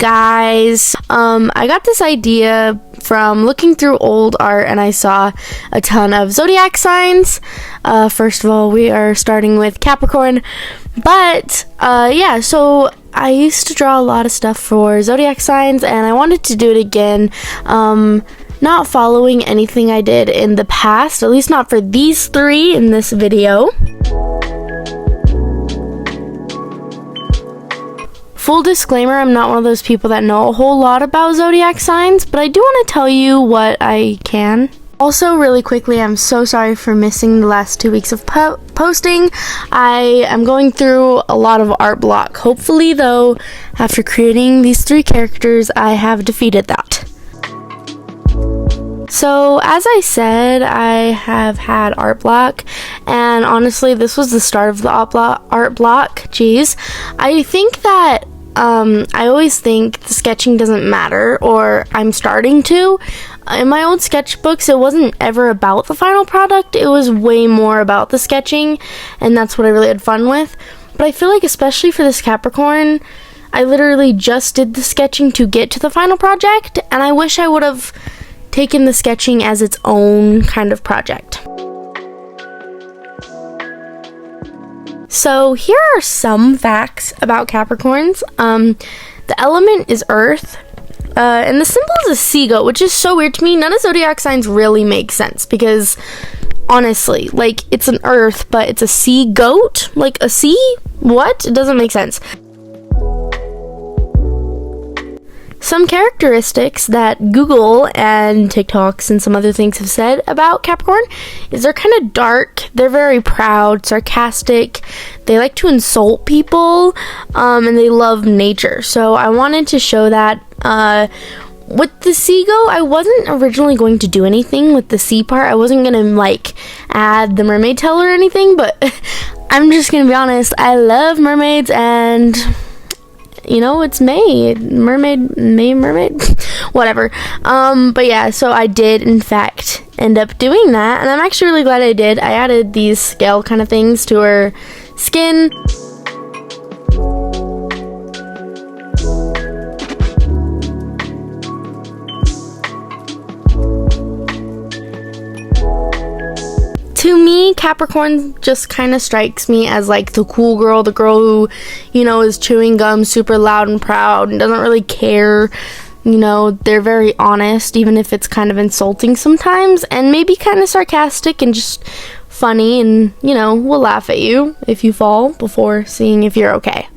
guys. I got this idea from looking through old art, and I saw a ton of zodiac signs. First of all, we are starting with Capricorn, but yeah, so I used to draw a lot of stuff for zodiac signs, and I wanted to do it again. Not following anything I did in the past, at least not for these three in this video. Full disclaimer, I'm not one of those people that know a whole lot about zodiac signs, but I do want to tell you what I can. Also, really quickly, I'm so sorry for missing the last 2 weeks of posting. I am going through a lot of art block. Hopefully, though, after creating these three characters, I have defeated that. So, as I said, I have had art block, and honestly, this was the start of the art block. Jeez. I think that I always think the sketching doesn't matter, or I'm starting to. In my old sketchbooks, it wasn't ever about the final product. It was way more about the sketching, and that's what I really had fun with. But I feel like, especially for this Capricorn, I literally just did the sketching to get to the final project, and I wish I would have taken the sketching as its own kind of project. So here are some facts about Capricorns. The element is earth, and the symbol is a sea goat, which is so weird to me. None of zodiac signs really make sense because, honestly, like, it's an earth, but it's a sea goat? Like, a sea? What? It doesn't make sense. Some characteristics that Google and TikToks and some other things have said about Capricorn is they're kind of dark, they're very proud, sarcastic, they like to insult people, and they love nature. So I wanted to show that. With the sea goat, I wasn't originally going to do anything with the sea part. I wasn't going to, like, add the mermaid tail or anything, but I'm just going to be honest, I love mermaids, and you know, it's May, mermaid, whatever. But yeah, so I did, in fact, end up doing that, and I'm actually really glad I did. I added these scale kind of things to her skin. To me, Capricorn just kind of strikes me as like the cool girl, the girl who, you know, is chewing gum super loud and proud and doesn't really care. You know, they're very honest, even if it's kind of insulting sometimes, and maybe kind of sarcastic and just funny, and, you know, we'll laugh at you if you fall before seeing if you're okay.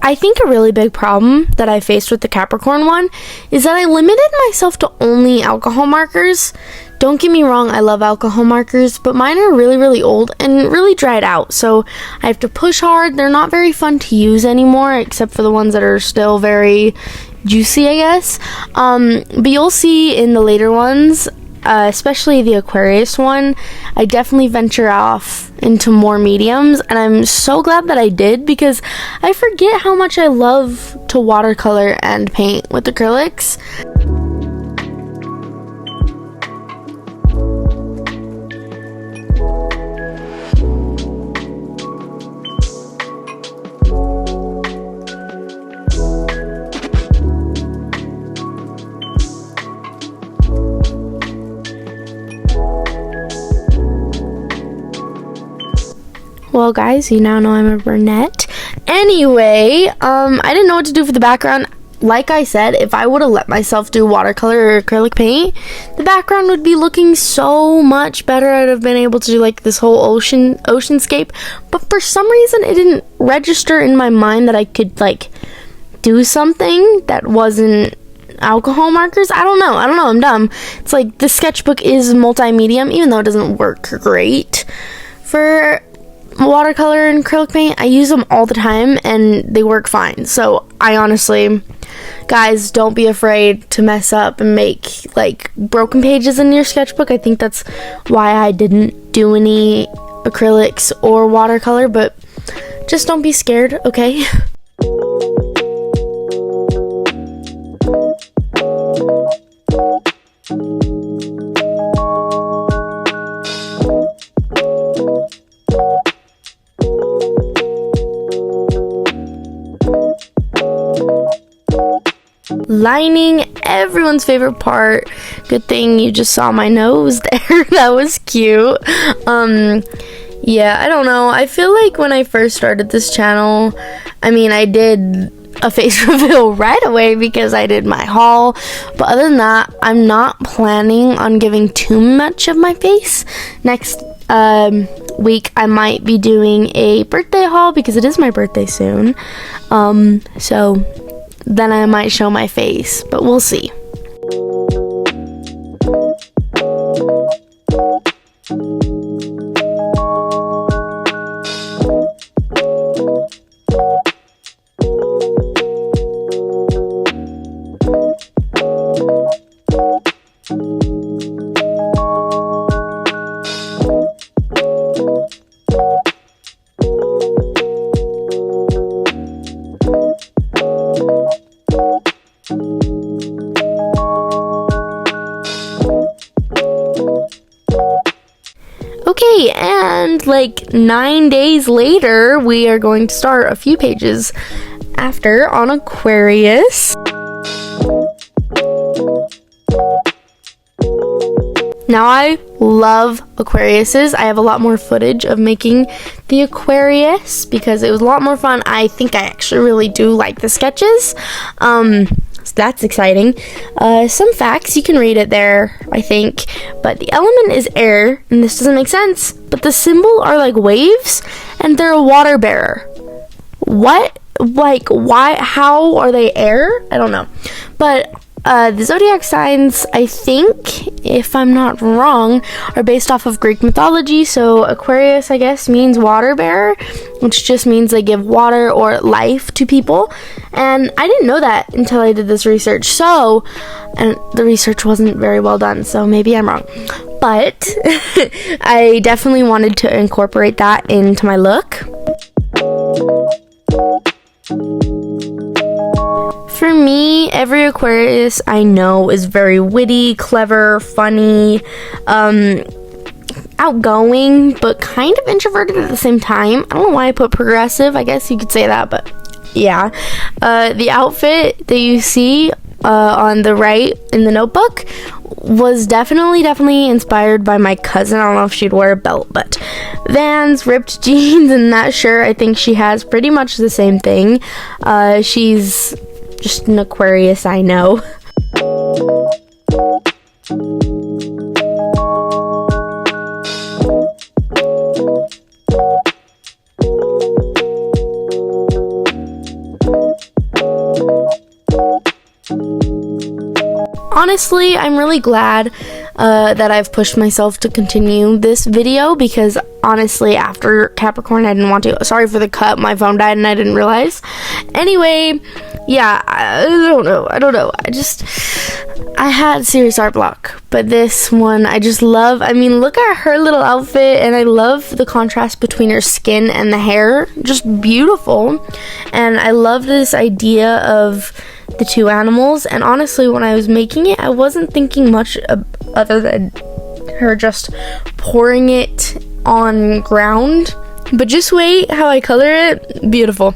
I think a really big problem that I faced with the Capricorn one is that I limited myself to only alcohol markers. Don't get me wrong, I love alcohol markers, but mine are really, really old and really dried out, so I have to push hard. They're not very fun to use anymore, except for the ones that are still very juicy, I guess. But you'll see in the later ones, especially the Aquarius one, I definitely venture off into more mediums, and I'm so glad that I did because I forget how much I love to watercolor and paint with acrylics. Well, guys, you now know I'm a brunette. Anyway, I didn't know what to do for the background. Like I said, if I would have let myself do watercolor or acrylic paint, the background would be looking so much better. I'd have been able to do like this whole oceanscape. But for some reason, it didn't register in my mind that I could like do something that wasn't alcohol markers. I don't know, I'm dumb. It's like the sketchbook is multi-medium, even though it doesn't work great for watercolor and acrylic paint. I use them all the time and they work fine. So I honestly, guys, don't be afraid to mess up and make like broken pages in your sketchbook. I think that's why I didn't do any acrylics or watercolor, but just don't be scared, okay? lining, everyone's favorite part. Good thing you just saw my nose there. That was cute. Yeah, I don't know. I feel like when I first started this channel, I mean, I did a face reveal right away because I did my haul, but other than that, I'm not planning on giving too much of my face. Next week I might be doing a birthday haul because it is my birthday soon, so then I might show my face, but we'll see. Okay, and like 9 days later, we are going to start a few pages after on Aquarius. Now I love Aquariuses. I have a lot more footage of making the Aquarius because it was a lot more fun. I think I actually really do like the sketches. So that's exciting. Some facts, you can read it there, I think. But the element is air, and this doesn't make sense. But the symbol are like waves, and they're a water bearer. What? Like, why? How are they air? I don't know. But the zodiac signs, I think, if I'm not wrong, are based off of Greek mythology. So Aquarius, I guess, means water bearer, which just means they give water or life to people. And I didn't know that until I did this research. So, and the research wasn't very well done, so maybe I'm wrong. But I definitely wanted to incorporate that into my look. For me, every Aquarius I know is very witty, clever, funny, outgoing, but kind of introverted at the same time. I don't know why I put progressive. I guess you could say that, but yeah. The outfit that you see on the right in the notebook was definitely inspired by my cousin. I don't know if she'd wear a belt, but Vans, ripped jeans, and that shirt, I think she has pretty much the same thing. She's just an Aquarius I know. Honestly, I'm really glad that I've pushed myself to continue this video because honestly, after Capricorn, I didn't want to. Sorry for the cut. My phone died and I didn't realize. Anyway, yeah, I don't know. I had serious art block, but this one I just love. I mean, look at her little outfit, and I love the contrast between her skin and the hair. Just beautiful. And I love this idea of the two animals, and honestly, when I was making it, I wasn't thinking much other than her just pouring it on ground. But just wait how I color it. Beautiful.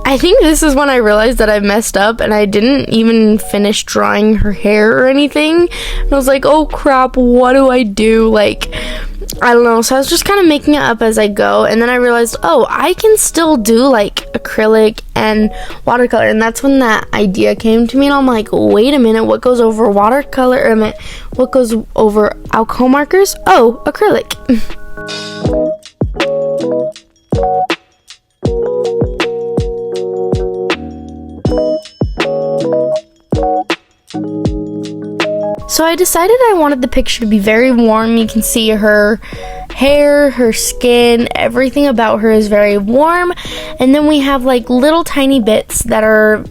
I think this is when I realized that I messed up and I didn't even finish drawing her hair or anything. And I was like, oh crap, what do I do? Like, I don't know. So I was just kind of making it up as I go. And then I realized, oh, I can still do like acrylic and watercolor. And that's when that idea came to me. And I'm like, wait a minute, what goes over watercolor? What goes over alcohol markers? Oh, acrylic. So I decided I wanted the picture to be very warm. You can see her hair, her skin, everything about her is very warm. And then we have like little tiny bits that are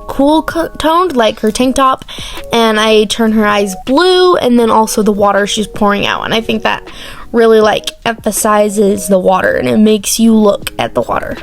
cool toned, like her tank top. And I turn her eyes blue, and then also the water she's pouring out. And I think that really like emphasizes the water, and it makes you look at the water.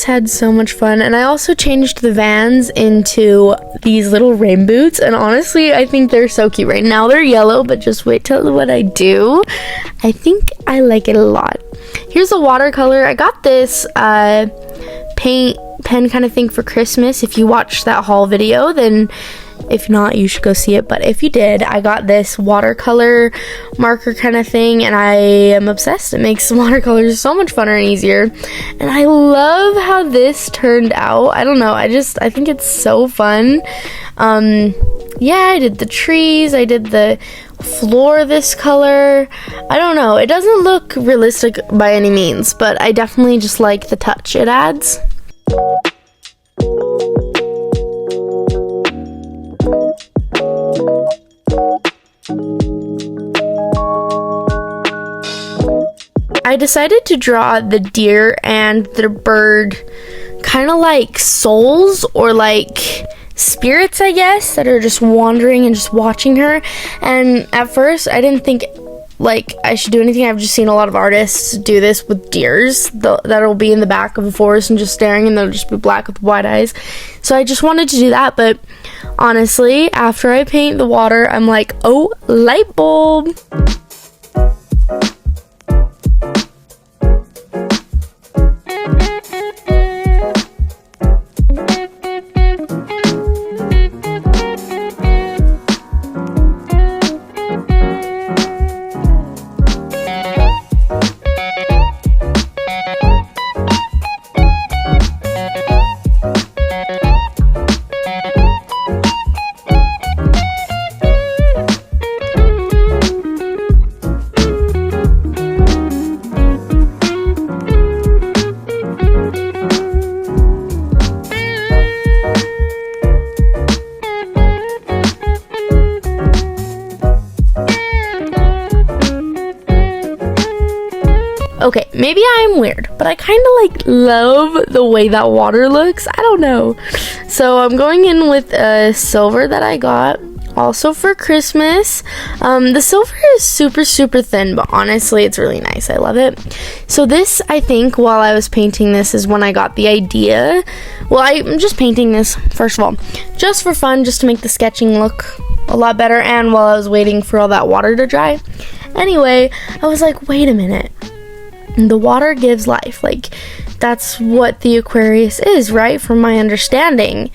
just had so much fun. And I also changed the Vans into these little rain boots, and honestly I think they're so cute. Right now they're yellow, but just wait till what I do. I think I like it a lot. Here's a watercolor. I got this paint pen kind of thing for Christmas. If you watched that haul video, then if not, you should go see it. But if you did, I got this watercolor marker kind of thing, and I am obsessed. It makes watercolors so much funner and easier, and I love how this turned out. I don't know, I think it's so fun. Yeah, I did the trees, I did the floor this color. I don't know, it doesn't look realistic by any means, but I definitely just like the touch it adds. I decided to draw the deer and the bird kind of like souls, or like spirits, I guess, that are just wandering and just watching her. And at first I didn't think like I should do anything. I've just seen a lot of artists do this with deers that'll be in the back of a forest and just staring, and they'll just be black with wide eyes. So I just wanted to do that, but honestly, after I paint the water, I'm like, oh, light bulb. Okay, maybe I'm weird, but I kind of like love the way that water looks. I don't know. So I'm going in with a silver that I got also for Christmas. The silver is super thin, but honestly it's really nice. I love it. So this, I think, while I was painting this is when I got the idea. Well, I'm just painting this, first of all, just for fun, just to make the sketching look a lot better, and while I was waiting for all that water to dry. Anyway, I was like, wait a minute. The water gives life. Like, that's what the Aquarius is, right? From my understanding.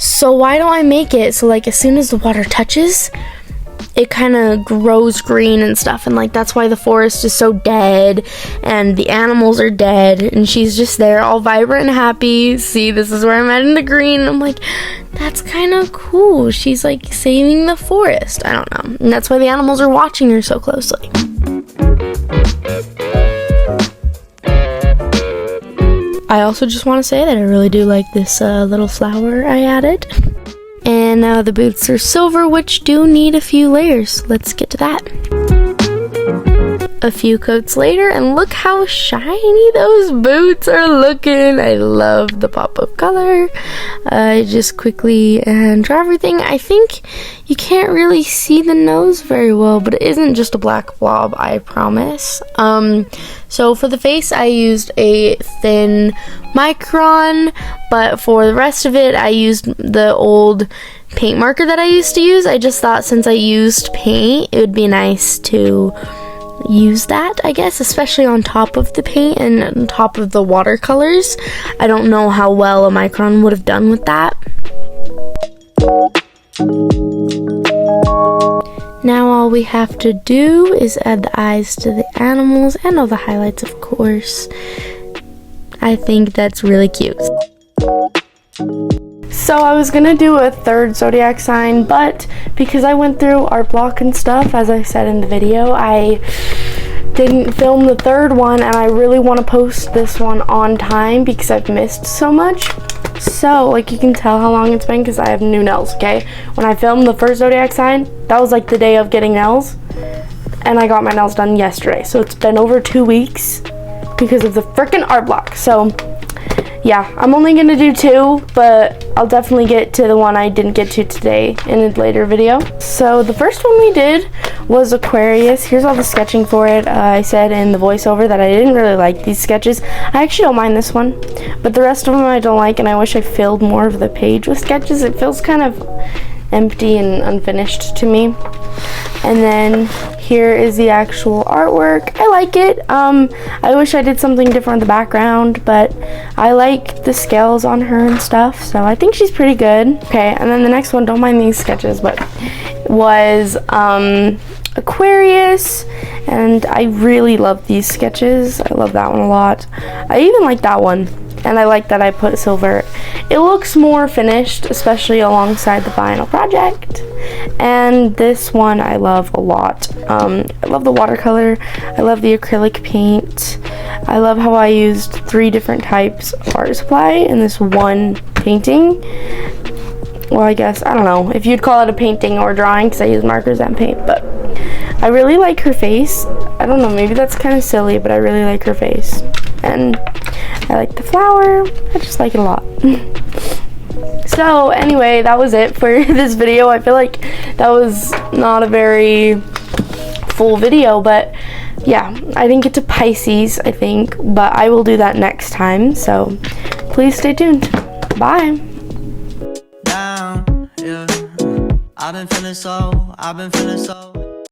So why don't I make it so like as soon as the water touches, it kind of grows green and stuff, and like that's why the forest is so dead and the animals are dead, and she's just there all vibrant and happy. See, this is where I'm at in the green. I'm like, that's kind of cool. She's like saving the forest. I don't know, and that's why the animals are watching her so closely. I also just want to say that I really do like this little flower I added. And now the boots are silver, which do need a few layers. Let's get to that. A few coats later, and look how shiny those boots are looking. I love the pop of color. I just quickly draw everything. I think you can't really see the nose very well, but it isn't just a black blob, I promise. So for the face, I used a thin micron, but for the rest of it, I used the old paint marker that I used to use. I just thought since I used paint, it would be nice to use that, I guess, especially on top of the paint and on top of the watercolors. I don't know how well a micron would have done with that. Now all we have to do is add the eyes to the animals and all the highlights, of course. I think that's really cute. So I was gonna do a third zodiac sign, but because I went through art block and stuff, as I said in the video, I didn't film the third one, and I really want to post this one on time because I've missed so much. So, like, you can tell how long it's been because I have new nails, okay? When I filmed the first zodiac sign, that was like the day of getting nails, and I got my nails done yesterday. So it's been over 2 weeks because of the freaking art block. So yeah, I'm only going to do 2, but I'll definitely get to the one I didn't get to today in a later video. So the first one we did was Aquarius. Here's all the sketching for it. I said in the voiceover that I didn't really like these sketches. I actually don't mind this one, but the rest of them I don't like, and I wish I filled more of the page with sketches. It feels kind of empty and unfinished to me. And then here is the actual artwork. I like it. I wish I did something different in the background, but I like the scales on her and stuff, so I think she's pretty good. Okay, and then the next one, don't mind these sketches, but was Aquarius, and I really love these sketches. I love that one a lot. I even like that one, and I like that I put silver. It looks more finished, especially alongside the final project. And this one I love a lot. I love the watercolor. I love the acrylic paint. I love how I used 3 different types of art supply in this one painting. Well, I guess, I don't know if you'd call it a painting or drawing, because I use markers and paint, but I really like her face. I don't know, maybe that's kind of silly, but I really like her face. And I like the flower. I just like it a lot. So anyway, that was it for this video. I feel like that was not a very full video, but yeah, I didn't get to Pisces, I think, but I will do that next time, so please stay tuned. Bye. Down, yeah. I've been feeling so